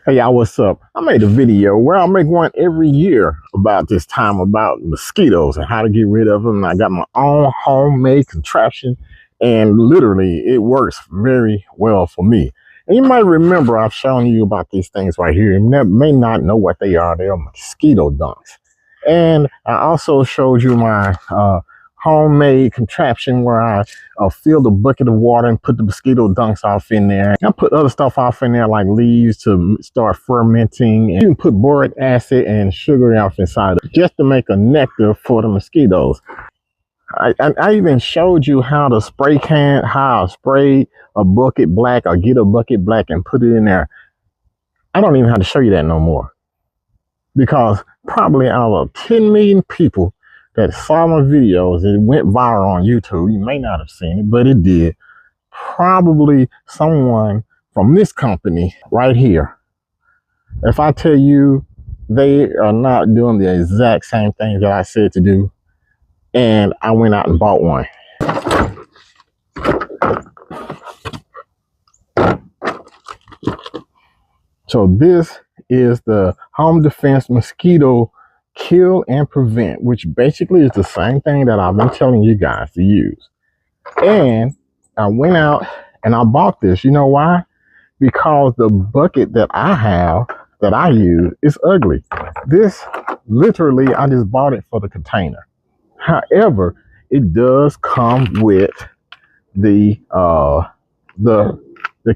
Hey y'all, what's up? I made a video where I make one every year about this time about mosquitoes and how to get rid of them. I got my own homemade contraption and literally it works very well for me. And you might remember I've shown you about these things right here. You may not know what they are. They are mosquito dunks. And I also showed you my homemade contraption where I fill the bucket of water and put the mosquito dunks off in there. I put other stuff off in there like leaves to start fermenting, and you can put boric acid and sugar off inside just to make a nectar for the mosquitoes. I even showed you how to spray a bucket black or get a bucket black and put it in there. I don't even have to show you that no more, because probably out of 10 million people that saw my videos, it went viral on YouTube. You may not have seen it, but it did. Probably someone from this company right here. If I tell you they are not doing the exact same thing that I said to do, and I went out and bought one. So this is the Home Defense Mosquito Kill and Prevent, which basically is the same thing that I've been telling you guys to use. And I went out and I bought this. You know why? Because the bucket that I use is ugly. This literally, I just bought it for the container. However, it does come with the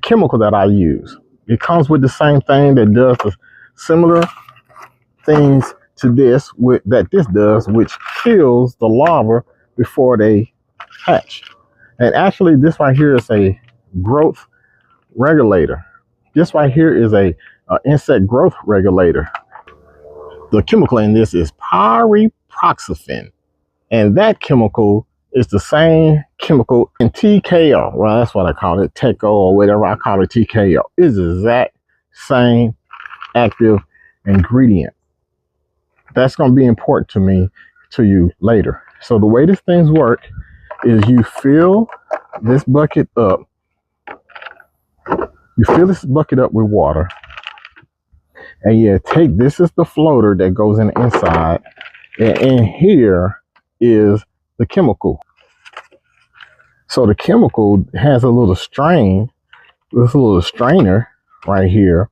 chemical that I use. It comes with the same thing that does the similar things to this that this does, which kills the larvae before they hatch. And actually, this right here is a growth regulator. This right here is a insect growth regulator. The chemical in this is pyroxifen, and that chemical is the same chemical in TKO. Well, that's what I call it, TKO or whatever I call it, TKO. It's the exact same active ingredient. That's going to be important to you later. So the way these things work is you fill this bucket up. You fill this bucket up with water, and you take, this is the floater that goes in the inside, and in here is the chemical. So the chemical has a little strainer right here.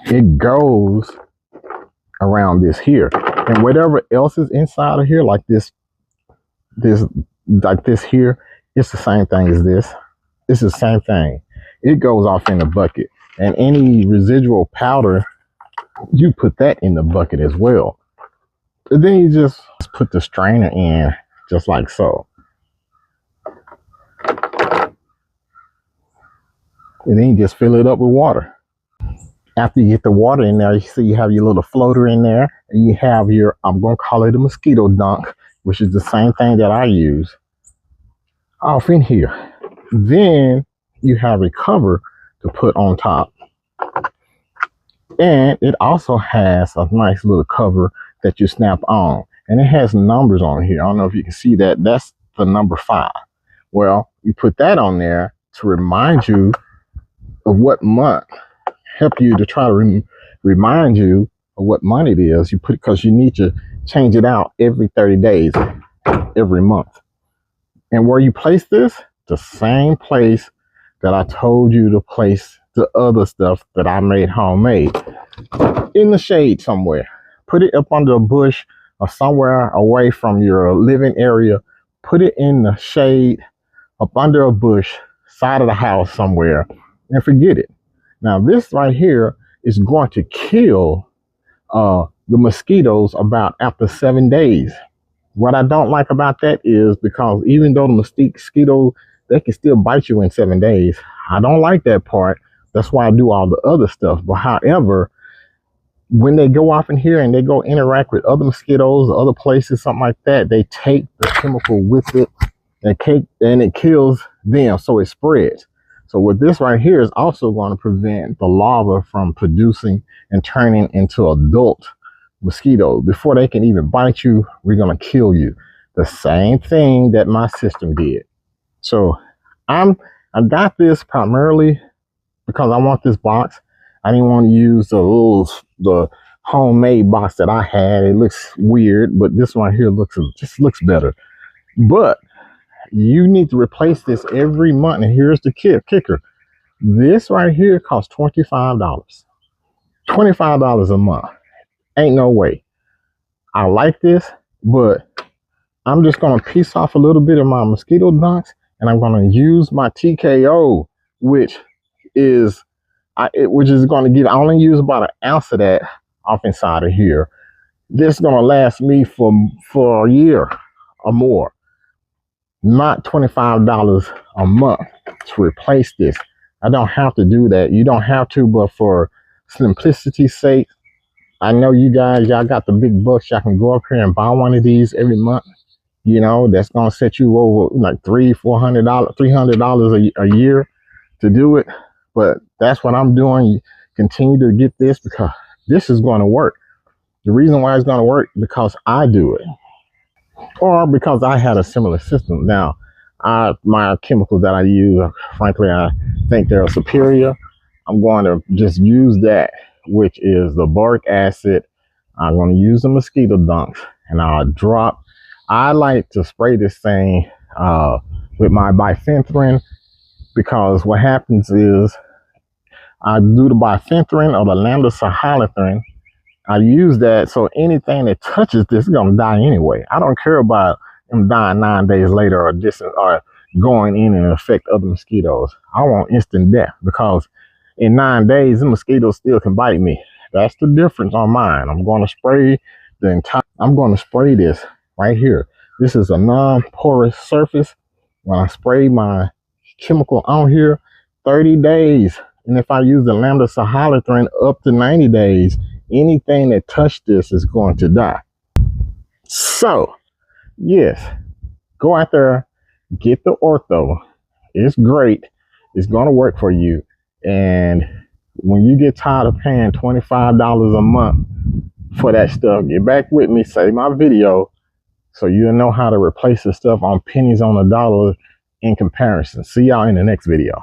It goes around this here, and whatever else is inside of here, like this here, it's the same thing as this. It's the same thing. It goes off in the bucket, and any residual powder, you put that in the bucket as well. And then you just put the strainer in just like so. And then you just fill it up with water. After you get the water in there, you see you have your little floater in there, and you have your, I'm going to call it a mosquito dunk, which is the same thing that I use, off in here. Then you have a cover to put on top. And it also has a nice little cover that you snap on. And it has numbers on here. I don't know if you can see that. That's the number 5. Well, you put that on there to remind you of what month. Help you to try to remind you of what month it is. You put, because you need to change it out every 30 days, every month. And where you place this, the same place that I told you to place the other stuff that I made homemade, in the shade somewhere. Put it up under a bush or somewhere away from your living area. Put it in the shade, up under a bush, side of the house somewhere, and forget it. Now this right here is going to kill the mosquitoes about after 7 days. What I don't like about that is, because even though the mosquito, they can still bite you in 7 days. I don't like that part. That's why I do all the other stuff. But however, when they go off in here and they go interact with other mosquitoes, other places, something like that, they take the chemical with it and it kills them, so it spreads. So with this right here is also going to prevent the larvae from producing and turning into adult mosquitoes. Before they can even bite you, we're going to kill you. The same thing that my system did. So I got this primarily because I want this box. I didn't want to use the homemade box that I had. It looks weird, but this one here just looks better. But you need to replace this every month. And here's the kicker. This right here costs $25. $25 a month. Ain't no way. I like this, but I'm just going to piece off a little bit of my mosquito dunks, and I'm going to use my TKO, which is going to give, I only use about an ounce of that off inside of here. This is going to last me for a year or more. Not $25 a month to replace this. I don't have to do that. You don't have to, but for simplicity's sake, I know you guys, y'all got the big bucks. Y'all can go up here and buy one of these every month. You know, that's going to set you over like $300 a year to do it. But that's what I'm doing. You continue to get this because this is going to work. The reason why it's going to work because I do it, or because I had a similar system. Now, my chemicals that I use, frankly, I think they're superior. I'm going to just use that, which is the boric acid. I'm going to use the mosquito dunks, and I like to spray this thing with my bifenthrin, because what happens is I do the bifenthrin or the lambda cyhalothrin. I use that, so anything that touches this is going to die anyway. I don't care about them dying 9 days later or going in and affect other mosquitoes. I want instant death, because in 9 days, the mosquitoes still can bite me. That's the difference on mine. I'm going to spray this right here. This is a non-porous surface. When I spray my chemical on here, 30 days. And if I use the lambda cyhalothrin up to 90 days, anything that touched this is going to die. So, yes, go out there, get the ortho. It's great. It's going to work for you. And when you get tired of paying $25 a month for that stuff, get back with me, save my video, so you'll know how to replace the stuff on pennies on the dollar in comparison. See y'all in the next video.